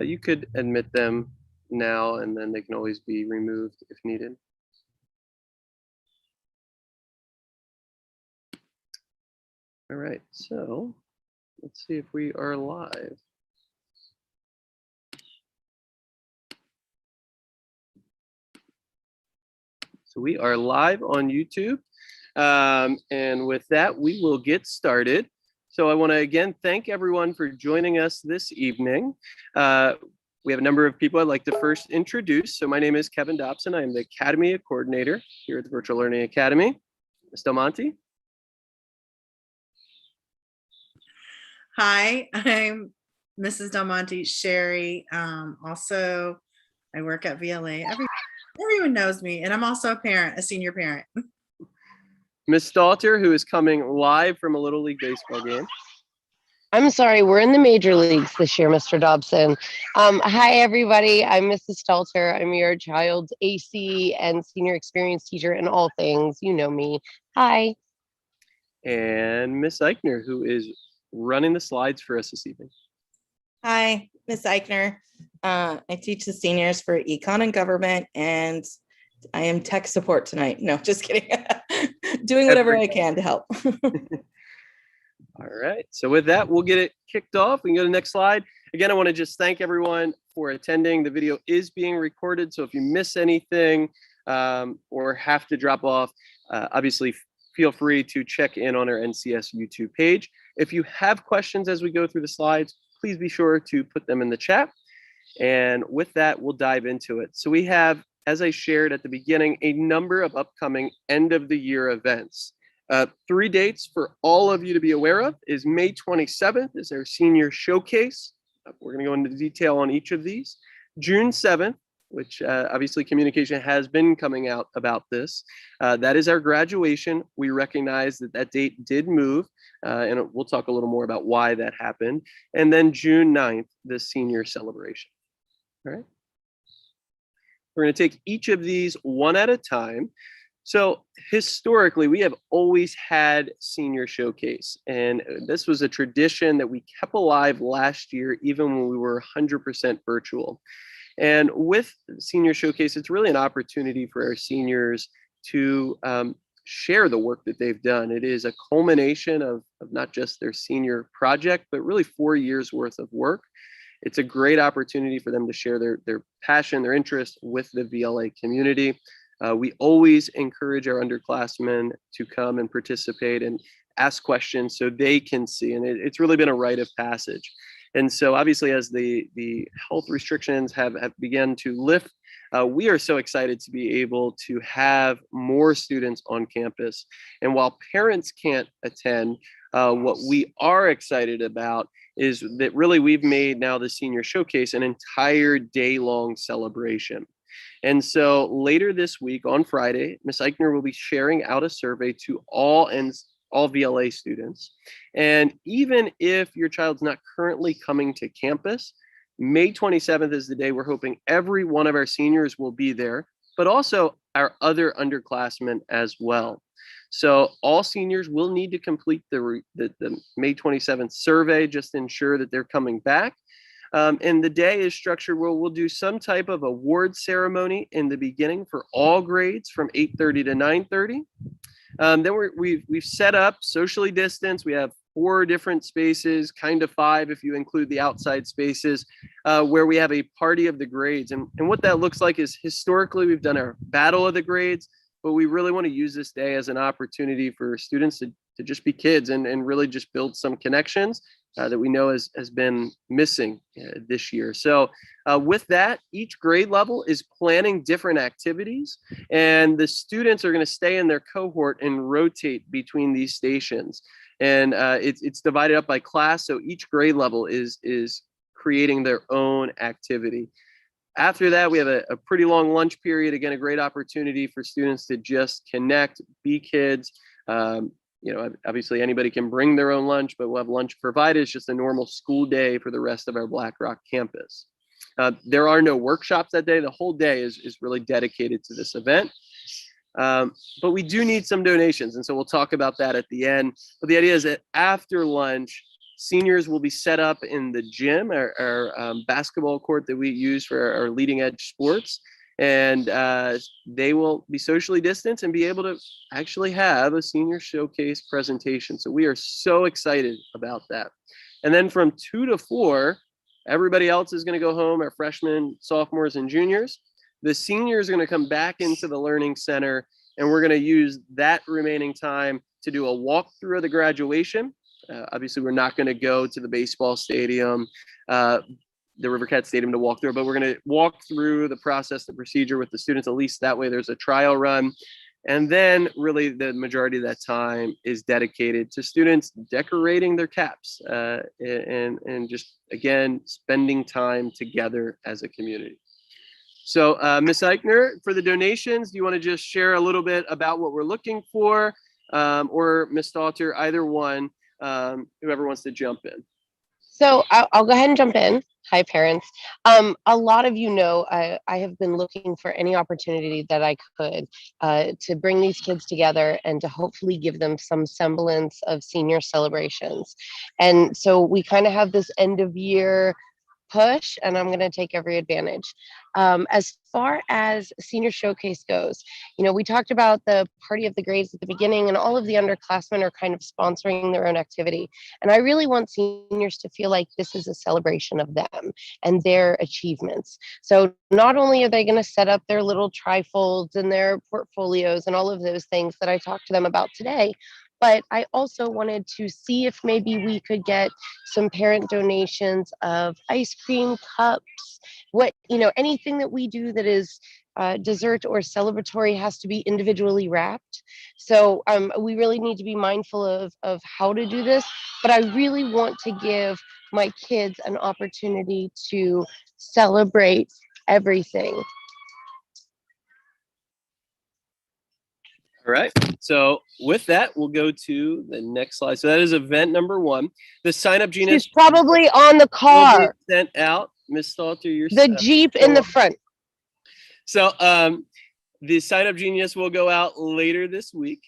You could admit them now, and then they can always be removed if needed. All right, so let's see if we are live. So we are live on YouTube. And with that, we will get started. So I want to again thank everyone for joining us this evening. We have a number of people I'd like to first introduce. So my name is Kevin Dobson. I am the Academy Coordinator here at the Virtual Learning Academy. Ms. Del Monte. Hi, I'm Mrs. Del Monte, Sherry. Also, I work at VLA. Everyone knows me, and I'm also a parent, a senior parent. Ms. Stalter, who is coming live from a Little League baseball game. I'm sorry, we're in the major leagues this year, Mr. Dobson. Hi, everybody. I'm Mrs. Stelter. I'm your child's AC and senior experience teacher in all things. You know me. Hi. And Miss Eichner, who is running the slides for us this evening. Hi, Miss Eichner. I teach the seniors for Econ and Government, and I am tech support tonight. No, just kidding. Doing whatever I can to help. All right, so with that, we'll get it kicked off. We can go to the next slide. Again, I want to just thank everyone for attending. The video is being recorded, so if you miss anything or have to drop off, obviously feel free to check in on our NCS YouTube page. If you have questions as we go through the slides, please be sure to put them in the chat. And with that, we'll dive into it. So we have, as I shared at the beginning, a number of upcoming end of the year events. 3 dates for all of you to be aware of is May 27th is our senior showcase. We're going to go into detail on each of these. June 7th, which obviously communication has been coming out about this. That is our graduation. We recognize that that date did move, and we'll talk a little more about why that happened. And then June 9th, the senior celebration. All right. We're going to take each of these one at a time. So historically, we have always had senior showcase, and this was a tradition that we kept alive last year, even when we were 100% virtual. And with senior showcase, it's really an opportunity for our seniors to share the work that they've done. It is a culmination of not just their senior project, but really 4 years worth of work. It's a great opportunity for them to share their passion, their interest with the VLA community. We always encourage our underclassmen to come and participate and ask questions so they can see. And it's really been a rite of passage. And so obviously, as the health restrictions have begun to lift, we are so excited to be able to have more students on campus. And while parents can't attend, what we are excited about is that really we've made now the senior showcase an entire day-long celebration. And so later this week on Friday, Ms. Eichner will be sharing out a survey to all VLA students. And even if your child's not currently coming to campus, May 27th is the day we're hoping every one of our seniors will be there, but also our other underclassmen as well. So all seniors will need to complete the May 27th survey just to ensure that they're coming back. And the day is structured where we'll do some type of award ceremony in the beginning for all grades from 8:30 to 9:30. Then we've set up socially distanced. We have 4 different spaces, kind of 5 if you include the outside spaces, where we have a party of the grades. And what that looks like is historically we've done our battle of the grades, but we really want to use this day as an opportunity for students to just be kids and really just build some connections that we know has been missing this year. So with that, each grade level is planning different activities, and the students are going to stay in their cohort and rotate between these stations. And it's divided up by class, so each grade level is creating their own activity. After that, we have a pretty long lunch period. Again, a great opportunity for students to just connect, be kids. Obviously anybody can bring their own lunch, but we'll have lunch provided. It's just a normal school day for the rest of our Black Rock campus. There are no workshops that day. The whole day is really dedicated to this event. But we do need some donations, and so we'll talk about that at the end. But the idea is that after lunch, Seniors will be set up in the gym, our basketball court that we use for our leading edge sports. And they will be socially distanced and be able to actually have a senior showcase presentation. So we are so excited about that. And then from 2 to 4, everybody else is going to go home, our freshmen, sophomores, and juniors. The seniors are going to come back into the Learning Center, and we're going to use that remaining time to do a walkthrough of the graduation. Obviously, we're not going to go to the baseball stadium, the River Cat Stadium to walk through, but we're going to walk through the process, the procedure with the students. At least that way there's a trial run. And then really the majority of that time is dedicated to students decorating their caps and just, again, spending time together as a community. So Ms. Eichner, for the donations, do you want to just share a little bit about what we're looking for? Or Ms. Stalter, either one, whoever wants to jump in. So I'll go ahead and jump in. Hi, parents. A lot of you know I have been looking for any opportunity that I could to bring these kids together and to hopefully give them some semblance of senior celebrations. And so we kind of have this end of year push, and I'm going to take every advantage. As far as senior showcase goes, you know, we talked about the party of the grades at the beginning, and all of the underclassmen are kind of sponsoring their own activity. And I really want seniors to feel like this is a celebration of them and their achievements. So not only are they going to set up their little trifolds and their portfolios and all of those things that I talked to them about today, but I also wanted to see if maybe we could get some parent donations of ice cream cups, anything that we do that is dessert or celebratory has to be individually wrapped. So we really need to be mindful of how to do this, but I really want to give my kids an opportunity to celebrate everything. All right. So with that, we'll go to the next slide. So that is event number 1. The sign-up genius. She's probably on the Will car. be sent out. Miss Stalter, you're The Jeep in the front. So the sign-up genius will go out later this week.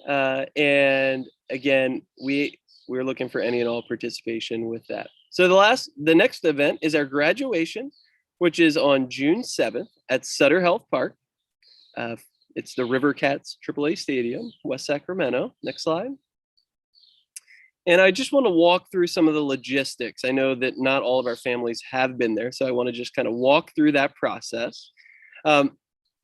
And again, we're looking for any and all participation with that. So the next event is our graduation, which is on June 7th at Sutter Health Park. It's the River Cats AAA Stadium, West Sacramento. Next slide. And I just want to walk through some of the logistics. I know that not all of our families have been there, so I want to just kind of walk through that process.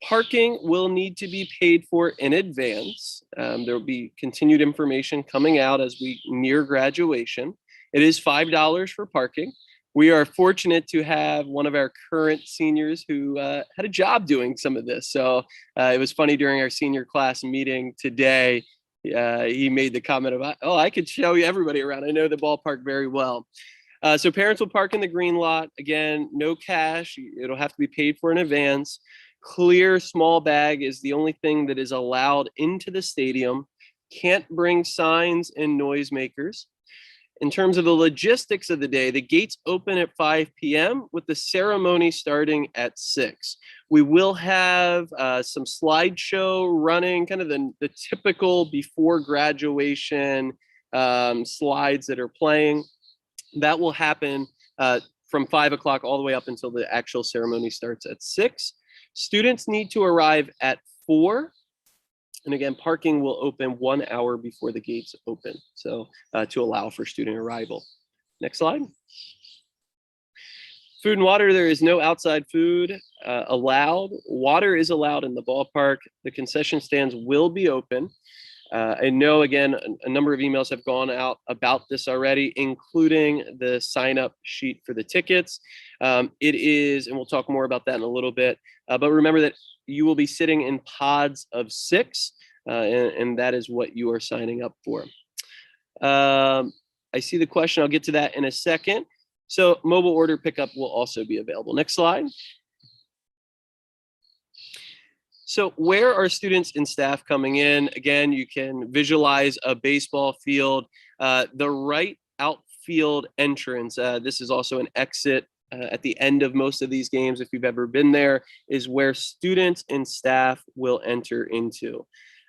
Parking will need to be paid for in advance. There will be continued information coming out as we near graduation. It is $5 for parking. We are fortunate to have one of our current seniors who had a job doing some of this. So it was funny during our senior class meeting today, he made the comment about, oh, I could show you everybody around. I know the ballpark very well. So parents will park in the green lot. Again, no cash. It'll have to be paid for in advance. Clear small bag is the only thing that is allowed into the stadium. Can't bring signs and noisemakers. In terms of the logistics of the day, the gates open at 5 p.m. with the ceremony starting at 6. We will have some slideshow running, kind of the typical before graduation slides that are playing. That will happen from 5 o'clock all the way up until the actual ceremony starts at 6. Students need to arrive at 4. And again, parking will open 1 hour before the gates open, so to allow for student arrival. Next slide. Food and water, there is no outside food allowed. Water is allowed in the ballpark. The concession stands will be open. I know, again, a number of emails have gone out about this already, including the sign-up sheet for the tickets. It is, and we'll talk more about that in a little bit, but remember that you will be sitting in pods of 6, and that is what you are signing up for. I see the question. I'll get to that in a second. So mobile order pickup will also be available. Next slide. So where are students and staff coming in? Again, you can visualize a baseball field. The right outfield entrance, this is also an exit at the end of most of these games, if you've ever been there, is where students and staff will enter into.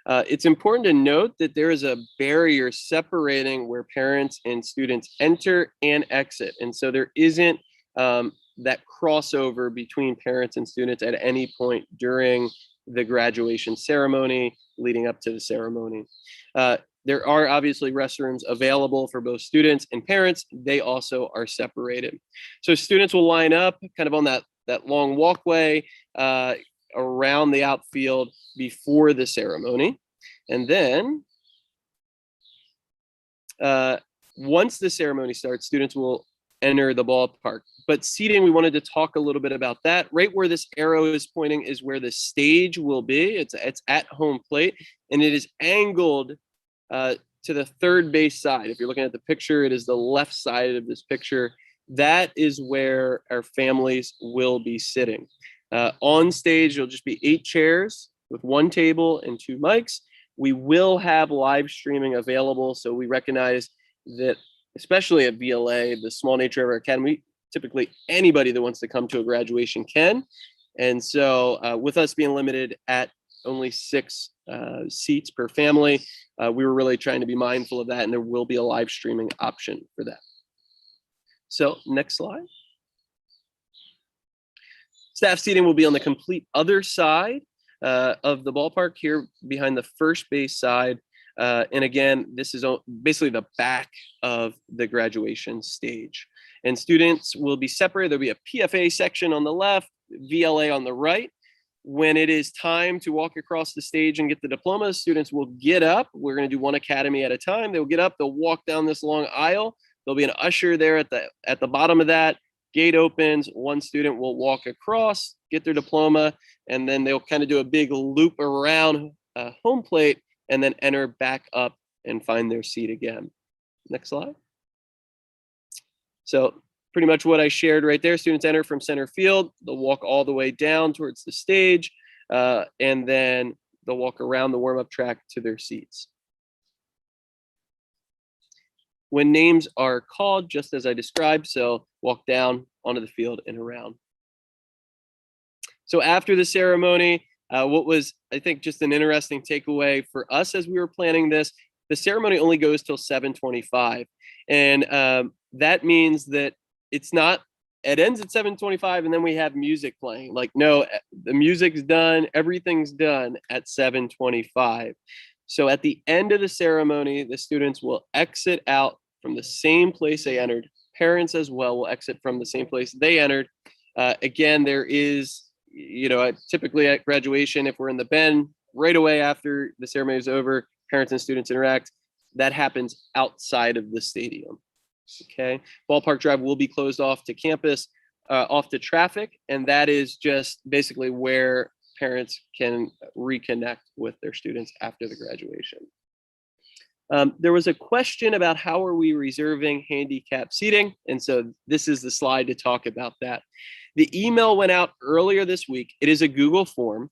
It's important to note that there is a barrier separating where parents and students enter and exit. And so there isn't that crossover between parents and students at any point during the graduation ceremony leading up to the ceremony. There are obviously restrooms available for both students and parents. They also are separated. So students will line up kind of on that long walkway around the outfield before the ceremony. And then once the ceremony starts, students will enter the ballpark. But seating, we wanted to talk a little bit about that. Right where this arrow is pointing is where the stage will be. It's at home plate, and it is angled to the third base side. If you're looking at the picture, it is the left side of this picture. That is where our families will be sitting. On stage, it'll just be 8 chairs with 1 table and 2 mics. We will have live streaming available, so we recognize that, especially at VLA, the small nature of our academy, typically anybody that wants to come to a graduation can. And so with us being limited at only 6 seats per family, we were really trying to be mindful of that, and there will be a live streaming option for that. So next slide. Staff seating will be on the complete other side of the ballpark, here behind the first base side. And again, this is basically the back of the graduation stage. And students will be separated. There'll be a PFA section on the left, VLA on the right. When it is time to walk across the stage and get the diplomas, students will get up. We're going to do one academy at a time. They'll get up, they'll walk down this long aisle. There'll be an usher there at the bottom of that. Gate opens, one student will walk across, get their diploma, and then they'll kind of do a big loop around home plate and then enter back up and find their seat again. Next slide. So pretty much what I shared right there. Students enter from center field. They'll walk all the way down towards the stage, and then they'll walk around the warm-up track to their seats. When names are called, just as I described, so walk down onto the field and around. So after the ceremony, what was, I think, just an interesting takeaway for us as we were planning this, the ceremony only goes till 7:25. And that means that it ends at 7:25 and then we have music playing. Like, no, the music's done, everything's done at 7:25. So at the end of the ceremony, the students will exit out from the same place they entered. Parents as well will exit from the same place they entered. Again, there is, typically at graduation, if we're in the bend right away after the ceremony is over, parents and students interact. That happens outside of the stadium. Okay, Ballpark Drive will be closed off to campus, off to traffic, and that is just basically where parents can reconnect with their students after the graduation. There was a question about how are we reserving handicap seating, and so this is the slide to talk about that. The email went out earlier this week. It is a Google form.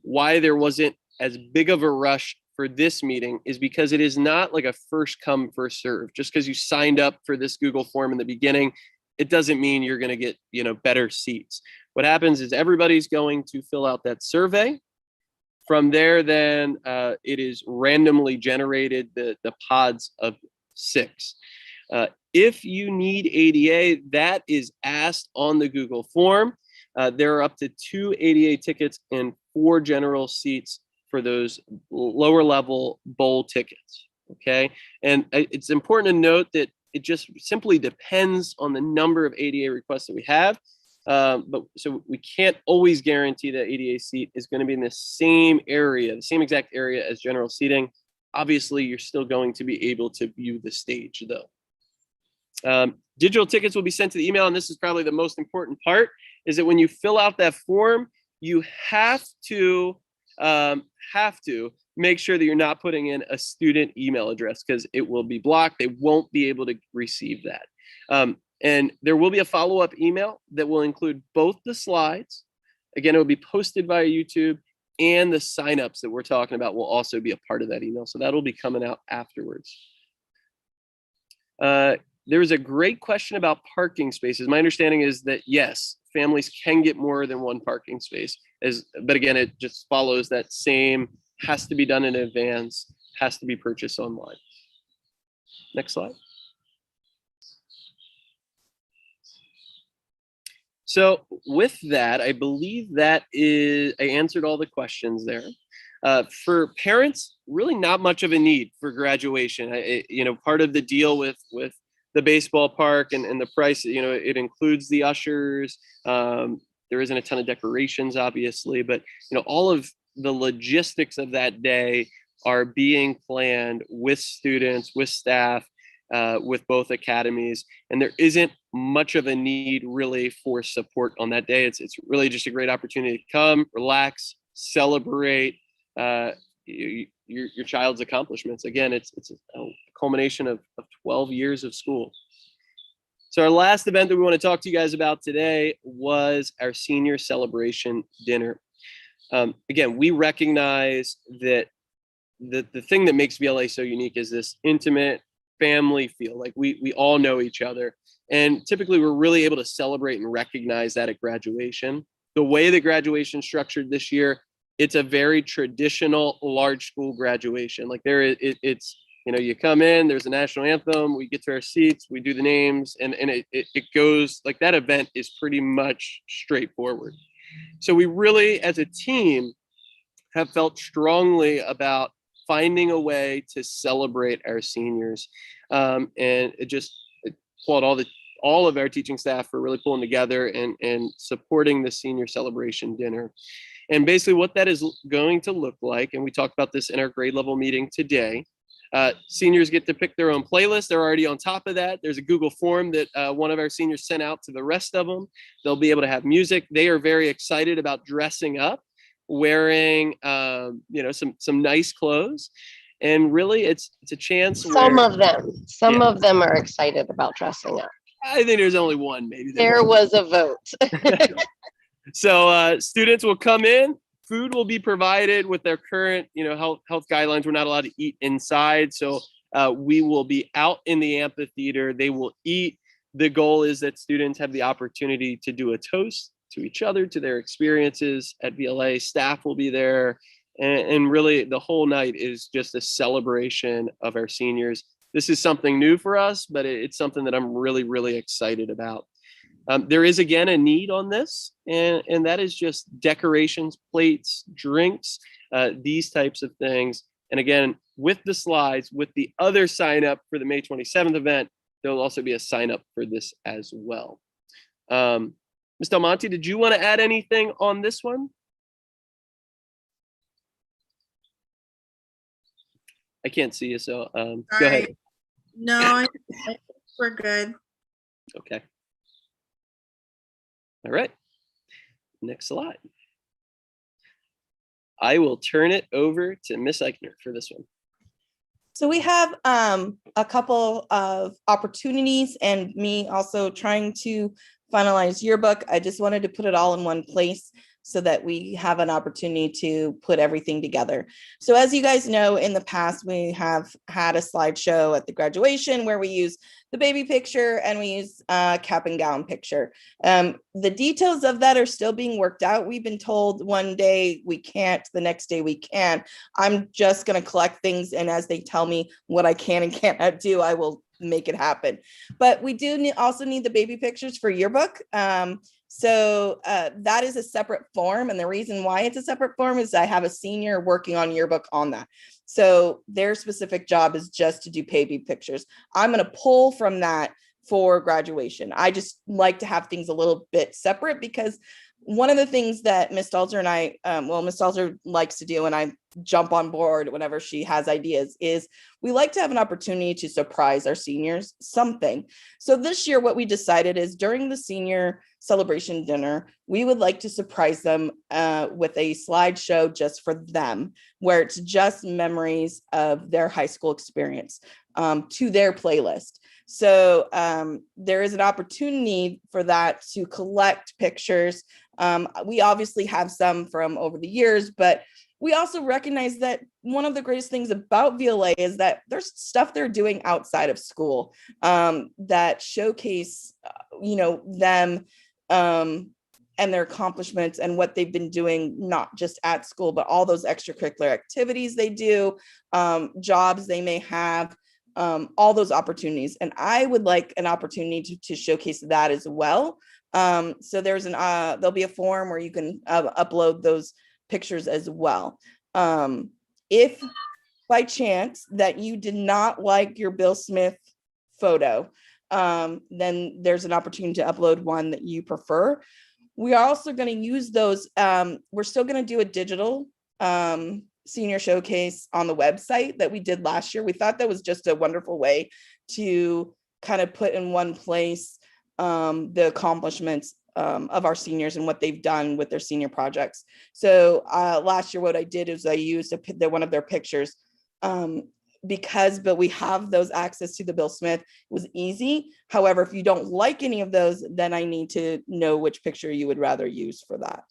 Why there wasn't as big of a rush for this meeting is because it is not like a first come, first serve. Just because you signed up for this Google form in the beginning, it doesn't mean you're going to get, better seats. What happens is everybody's going to fill out that survey. From there, then it is randomly generated, the pods of 6. If you need ADA, that is asked on the Google form. There are up to 2 ADA tickets and 4 general seats for those lower level bowl tickets. Okay. And it's important to note that it just simply depends on the number of ADA requests that we have. But so we can't always guarantee that ADA seat is going to be in the same area, the same exact area as general seating. Obviously, you're still going to be able to view the stage though. Digital tickets will be sent to the email, and this is probably the most important part, is that when you fill out that form, you have to make sure that you're not putting in a student email address because it will be blocked. They won't be able to receive that. And there will be a follow-up email that will include both the slides. Again, it will be posted via YouTube, and the signups that we're talking about will also be a part of that email. So that'll be coming out afterwards. There was a great question about parking spaces. My understanding is that, yes, families can get more than 1 parking space. But again, it just follows that same has to be done in advance, has to be purchased online. Next slide. So with that, I believe I answered all the questions there. For parents, really not much of a need for graduation. Part of the deal with the baseball park and the price, it includes the ushers. There isn't a ton of decorations, obviously, but all of the logistics of that day are being planned with students, with staff, with both academies, and there isn't much of a need really for support on that day. It's really just a great opportunity to come, relax, celebrate your child's accomplishments. Again, it's a culmination of 12 years of school. So our last event that we want to talk to you guys about today was our senior celebration dinner. Again, we recognize that the thing that makes VLA so unique is this intimate family feel. Like we all know each other, and typically we're really able to celebrate and recognize that at graduation. The way that graduation is structured this year, it's a very traditional large school graduation. Like it's you come in, there's a national anthem, we get to our seats, we do the names, and it goes like that. Event is pretty much straightforward. So we really, as a team, have felt strongly about finding a way to celebrate our seniors, and it applaud all of our teaching staff for really pulling together and supporting the senior celebration dinner. And basically what that is going to look like, and we talked about this in our grade level meeting today, seniors get to pick their own playlist. They're already on top of that. There's a Google form that one of our seniors sent out to the rest of them. They'll be able to have music. They are very excited about dressing up, wearing some nice clothes, and really it's a chance. Some of them are excited about dressing up. I think there's only one, maybe. There was a vote. So students will come in, food will be provided with their current health guidelines. We're not allowed to eat inside, so we will be out in the amphitheater. They will eat. The goal is that students have the opportunity to do a toast to each other, to their experiences at VLA. Staff will be there, and really the whole night is just a celebration of our seniors. This is something new for us, but it's something that I'm really, really excited about. There is, again, a need on this, and that is just decorations, plates, drinks, these types of things. And again, with the slides, with the other sign up for the May 27th event, there'll also be a sign up for this as well. Ms. Del Monte, did you want to add anything on this one? I can't see you, so go ahead. No, I think we're good. Okay. All right. Next slide. I will turn it over to Ms. Eichner for this one. So we have a couple of opportunities, and me also trying to finalize yearbook. I just wanted to put it all in one place so that we have an opportunity to put everything together. So as you guys know, in the past, we have had a slideshow at the graduation where we use the baby picture and we use a cap and gown picture. The details of that are still being worked out. We've been told one day we can't, the next day we can. I'm just gonna collect things, and as they tell me what I can and cannot do, I will make it happen. But we do also need the baby pictures for yearbook. So that is a separate form. And the reason why it's a separate form is I have a senior working on yearbook on that. So their specific job is just to do baby pictures. I'm going to pull from that for graduation. I just like to have things a little bit separate, because one of the things that Ms. Stalter and I, Ms. Stalter likes to do, and I jump on board whenever she has ideas, is we like to have an opportunity to surprise our seniors something. So this year, what we decided is during the senior celebration dinner, we would like to surprise them with a slideshow just for them, where it's just memories of their high school experience to their playlist. So there is an opportunity for that to collect pictures. We obviously have some from over the years, but we also recognize that one of the greatest things about VLA is that there's stuff they're doing outside of school that showcase, them and their accomplishments and what they've been doing, not just at school, but all those extracurricular activities they do, jobs they may have, all those opportunities. And I would like an opportunity to showcase that as well. So there'll be a form where you can upload those pictures as well. If by chance that you did not like your Bill Smith photo, then there's an opportunity to upload one that you prefer. We are also going to use those. We're still going to do a digital senior showcase on the website that we did last year. We thought that was just a wonderful way to kind of put in one place the accomplishments of our seniors and what they've done with their senior projects. So last year, what I did is I used one of their pictures but we have those access to the Bill Smith. It was easy. However, if you don't like any of those, then I need to know which picture you would rather use for that.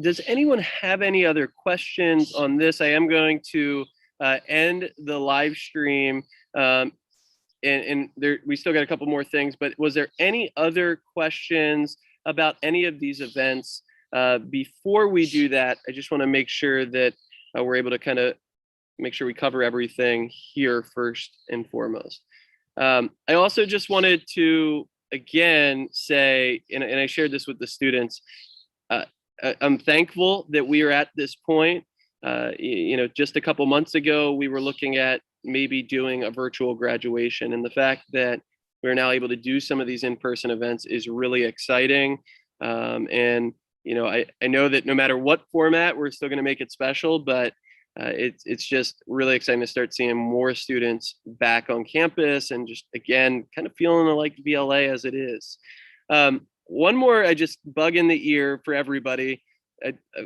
Does anyone have any other questions on this? I am going to end the live stream. And we still got a couple more things, but was there any other questions about any of these events? Before we do that, I just want to make sure that we're able to kind of make sure we cover everything here first and foremost. I also just wanted to, again, say, and I shared this with the students, I'm thankful that we are at this point. Just a couple months ago, we were looking at maybe doing a virtual graduation, and the fact that we're now able to do some of these in-person events is really exciting. I know that no matter what format, we're still going to make it special, but it's just really exciting to start seeing more students back on campus and just, again, kind of feeling like VLA as it is. One more, I just bug in the ear for everybody,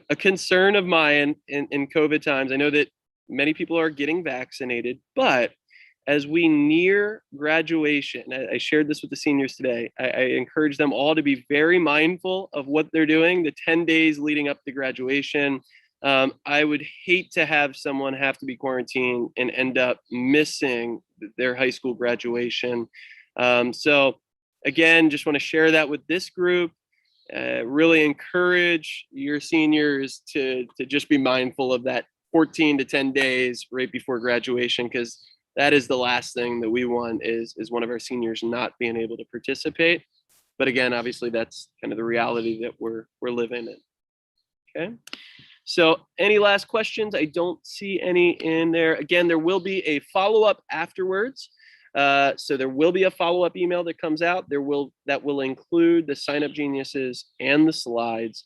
a concern of mine in COVID times. I know that many people are getting vaccinated, but as we near graduation, I shared this with the seniors today, I encourage them all to be very mindful of what they're doing the 10 days leading up to graduation. I would hate to have someone have to be quarantined and end up missing their high school graduation. So again, just want to share that with this group. Really encourage your seniors to just be mindful of that 14 to 10 days right before graduation, because that is the last thing that we want is one of our seniors not being able to participate. But again, obviously that's kind of the reality that we're living in. Okay. So any last questions? I don't see any in there. Again, there will be a follow-up afterwards. So there will be a follow-up email that comes out. That will include the Sign Up Geniuses and the slides.